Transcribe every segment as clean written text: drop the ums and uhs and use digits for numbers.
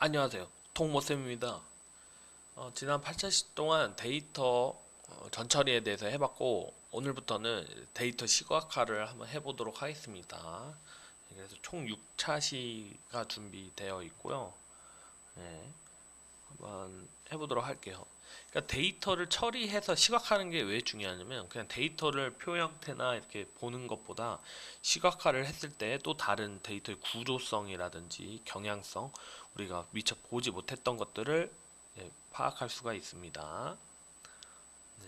안녕하세요. 통모쌤입니다. 지난 8차시 동안 데이터 전처리에 대해서 해봤고 오늘부터는 데이터 시각화를 한번 해보도록 하겠습니다. 그래서 총 6차시가 준비되어 있고요. 네, 한번 해보도록 할게요. 그러니까 데이터를 처리해서 시각화하는 게 왜 중요하냐면 그냥 데이터를 표 형태나 이렇게 보는 것보다 시각화를 했을 때 또 다른 데이터의 구조성이라든지 경향성 우리가 미처 보지 못했던 것들을 파악할 수가 있습니다. 네.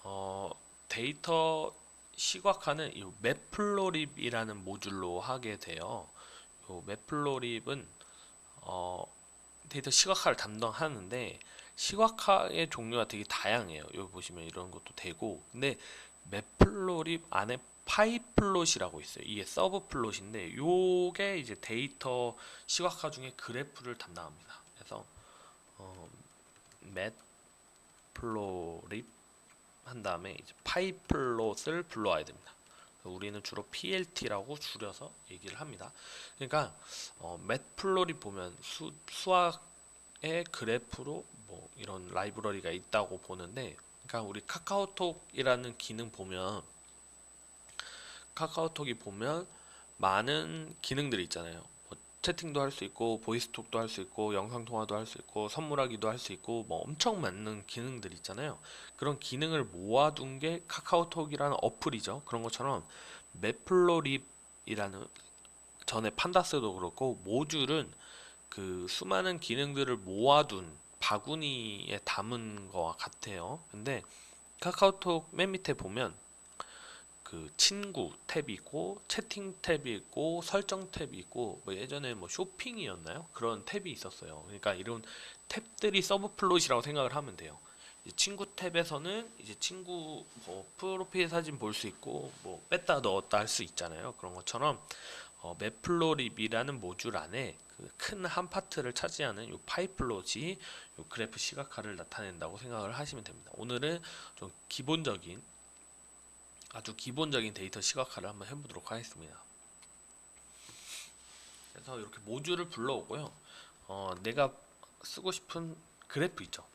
어, 데이터 시각화는 이 맵플로립이라는 모듈로 하게 돼요. 이 맵플로립은 데이터 시각화를 담당하는데 시각화의 종류가 되게 다양해요. 여기 보시면 이런 것도 되고 근데 맵플롯이 안에 파이플롯이라고 있어요. 이게 서브 플롯인데 요게 이제 데이터 시각화 중에 그래프를 담당합니다. 그래서 어, 맵플롯 한 다음에 이제 파이플롯을 불러와야 됩니다. 우리는 주로 PLT라고 줄여서 얘기를 합니다. 그러니까 맵플롯이 보면 수학의 그래프로 뭐 이런 라이브러리가 있다고 보는데, 그러니까 우리 카카오톡이라는 기능 보면 카카오톡이 보면 많은 기능들이 있잖아요. 뭐 채팅도 할 수 있고 보이스톡도 할 수 있고 영상 통화도 할 수 있고 선물하기도 할 수 있고 뭐 엄청 많은 기능들이 있잖아요. 그런 기능을 모아둔 게 카카오톡이라는 어플이죠. 그런 것처럼 매플로립이라는, 전에 판다스도 그렇고 모듈은 그 수많은 기능들을 모아둔 바구니에 담은 거와 같아요. 근데 카카오톡 맨 밑에 보면 그 친구 탭이 있고 채팅 탭이 있고 설정 탭이 있고 뭐 예전에 뭐 쇼핑이었나요? 그런 탭이 있었어요. 그러니까 이런 탭들이 서브 플롯이라고 생각을 하면 돼요. 이제 친구 탭에서는 이제 친구 뭐 프로필 사진 볼 수 있고 뭐 뺐다 넣었다 할 수 있잖아요. 그런 것처럼 맵플로립이라는 모듈 안에 그 큰 한 파트를 차지하는 요 파이플롯이 요 그래프 시각화를 나타낸다고 생각을 하시면 됩니다. 오늘은 좀 기본적인, 아주 기본적인 데이터 시각화를 한번 해보도록 하겠습니다. 그래서 이렇게 모듈을 불러오고요. 내가 쓰고 싶은 그래프 있죠.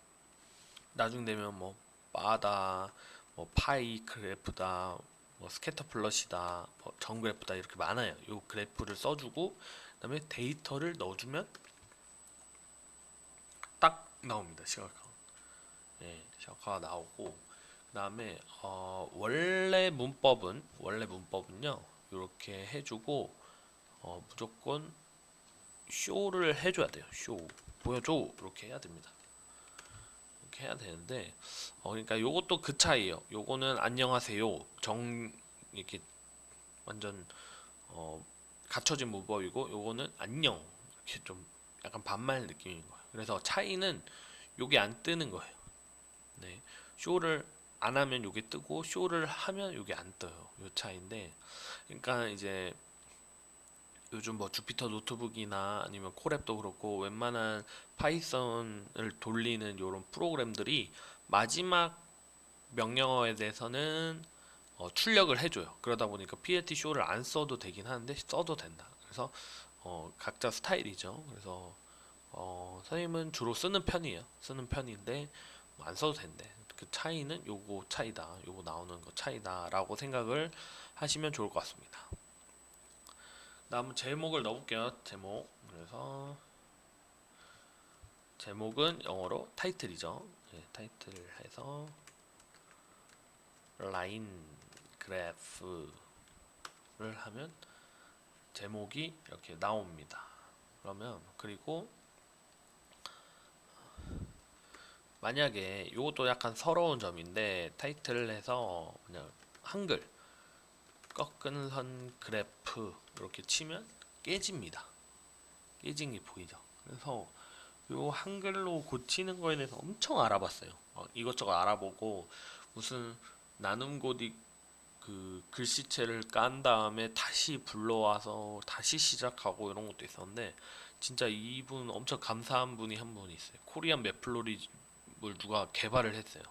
나중 되면 뭐 바다, 뭐 파이 그래프다, 뭐 스캐터 플롯이다, 뭐 정 그래프다 이렇게 많아요. 이 그래프를 써주고 그다음에 데이터를 넣어주면 딱 나옵니다. 시각화. 예, 시각화가 나오고 그다음에 원래 문법은요 이렇게 해주고 무조건 쇼를 해줘야 돼요. 쇼 보여줘 이렇게 해야 됩니다. 이렇게 해야 되는데 그러니까 요것도 그 차이에요. 요거는 안녕하세요 정 이렇게 완전 어, 갖춰진 문법이고 요거는 안녕 이렇게 좀 약간 반말 느낌인 거예요. 그래서 차이는 요게 안 뜨는 거예요. 네, 쇼를 안 하면 요게 뜨고 쇼를 하면 요게 안 떠요. 요 차이인데 그러니까 이제 요즘 뭐 주피터 노트북이나 아니면 콜앱도 그렇고 웬만한 파이썬을 돌리는 이런 프로그램들이 마지막 명령어에 대해서는 출력을 해줘요. 그러다 보니까 PLT 쇼를 안 써도 되긴 하는데 써도 된다. 그래서 각자 스타일이죠. 그래서 선생님은 주로 쓰는 편이에요. 쓰는 편인데 뭐안 써도 된대. 그 차이는 요거 차이다. 요거 나오는 거 차이다라고 생각을 하시면 좋을 것 같습니다. 다음 제목을 넣어볼게요. 제목. 그래서 제목은 영어로 타이틀이죠. 네, 타이틀 해서 라인 그래프를 하면 제목이 이렇게 나옵니다. 그러면 그리고 만약에 이것도 약간 서러운 점인데 타이틀을 해서 그냥 한글 꺾은 선 그래프 이렇게 치면 깨집니다. 깨진 게 보이죠. 그래서 요 한글로 고치는 거에 대해서 엄청 알아봤어요. 이것저것 알아보고 무슨 나눔 고딕 그 글씨체를 깐 다음에 다시 불러와서 다시 시작하고 이런 것도 있었는데 진짜 이분 엄청 감사한 분이 한 분 있어요. 코리안 맵플로리즘을 누가 개발을 했어요.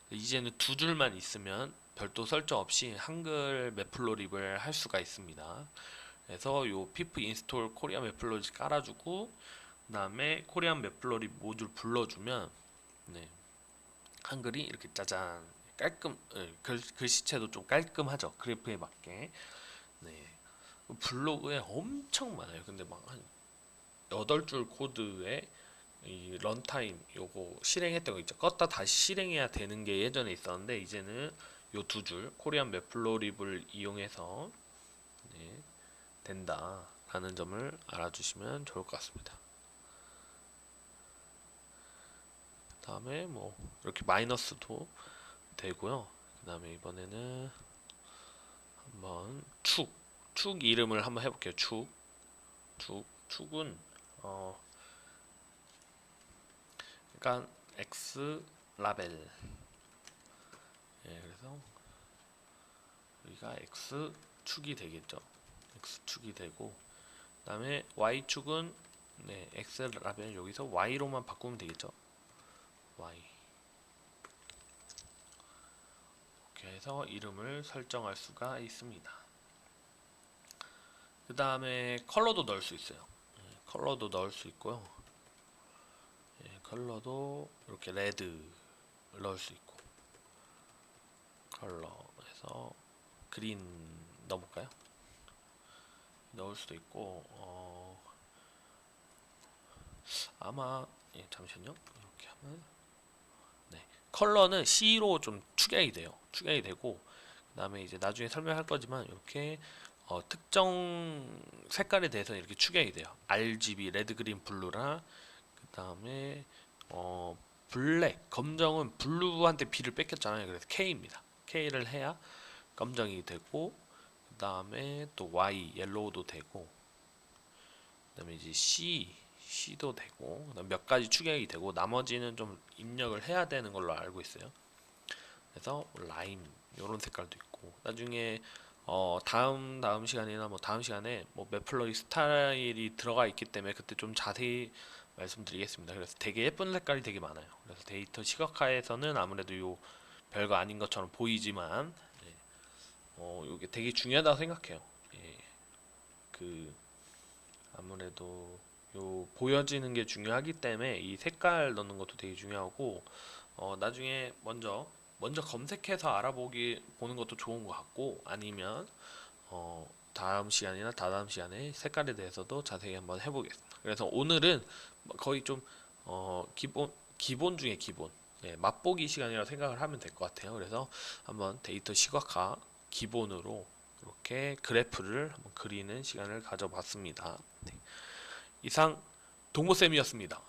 이제는 두 줄만 있으면 별도 설정 없이 한글 매플로립을 할 수가 있습니다. 그래서 요 pip install 코리안 매플로립 깔아주고 그다음에 코리안 매플로립 모듈 불러주면 네, 한글이 이렇게 짜잔 깔끔 글씨체도 좀 깔끔하죠. 그래프에 맞게. 네. 블로그에 엄청 많아요. 근데 막 한 8줄 코드에 이 런타임 요거 실행했던 거 있죠. 껐다 다시 실행해야 되는 게 예전에 있었는데 이제는 요 2줄 코리안 매플로립을 이용해서 네, 된다라는 점을 알아주시면 좋을 것 같습니다. 다음에 뭐 이렇게 마이너스도 되고요. 그 다음에 이번에는 한번 축 이름을 한번 해볼게요. 축은 그러니까 X 라벨. 예, 그래서 여기가 X 축이 되겠죠. X 축이 되고 그다음에 Y 축은 네, X 라벨 여기서 Y로만 바꾸면 되겠죠. Y. 이렇게 해서 이름을 설정할 수가 있습니다. 그 다음에 컬러도 넣을 수 있어요. 컬러도 넣을 수 있고요. 컬러도 이렇게 레드 넣을 수 있고 컬러에서 그린 넣어볼까요? 넣을 수도 있고 아마 잠시만요. 이렇게 하면 네 컬러는 C로 좀 축약이 돼요. 축약이 되고 그 다음에 이제 나중에 설명할 거지만 이렇게 특정 색깔에 대해서 이렇게 축약이 돼요. RGB 레드 그린 블루랑 그 다음에 블랙 검정은 블루한테 B를 뺏겼잖아요. 그래서 K입니다. K를 해야 검정이 되고 그 다음에 또 Y 옐로우도 되고 그 다음에 이제 C도 되고 그다음 몇 가지 축약이 되고 나머지는 좀 입력을 해야 되는 걸로 알고 있어요. 그래서 라임 이런 색깔도 있고 나중에 다음 시간이나 뭐 다음 시간에 뭐 매플러리 스타일이 들어가 있기 때문에 그때 좀 자세히 말씀드리겠습니다. 그래서 되게 예쁜 색깔이 되게 많아요. 그래서 데이터 시각화에서는 아무래도 요 별거 아닌 것처럼 보이지만 이게 되게 중요하다고 생각해요. 예, 그 아무래도 요 보여지는 게 중요하기 때문에 이 색깔 넣는 것도 되게 중요하고 나중에 먼저 검색해서 알아보기 보는 것도 좋은 것 같고 아니면 다음 시간이나 다다음 시간에 색깔에 대해서도 자세히 한번 해보겠습니다. 그래서 오늘은 거의 좀 기본 중에 기본 맛보기 시간이라고 생각을 하면 될 것 같아요. 그래서 한번 데이터 시각화 기본으로 이렇게 그래프를 한번 그리는 시간을 가져봤습니다. 네. 이상 동모쌤이었습니다.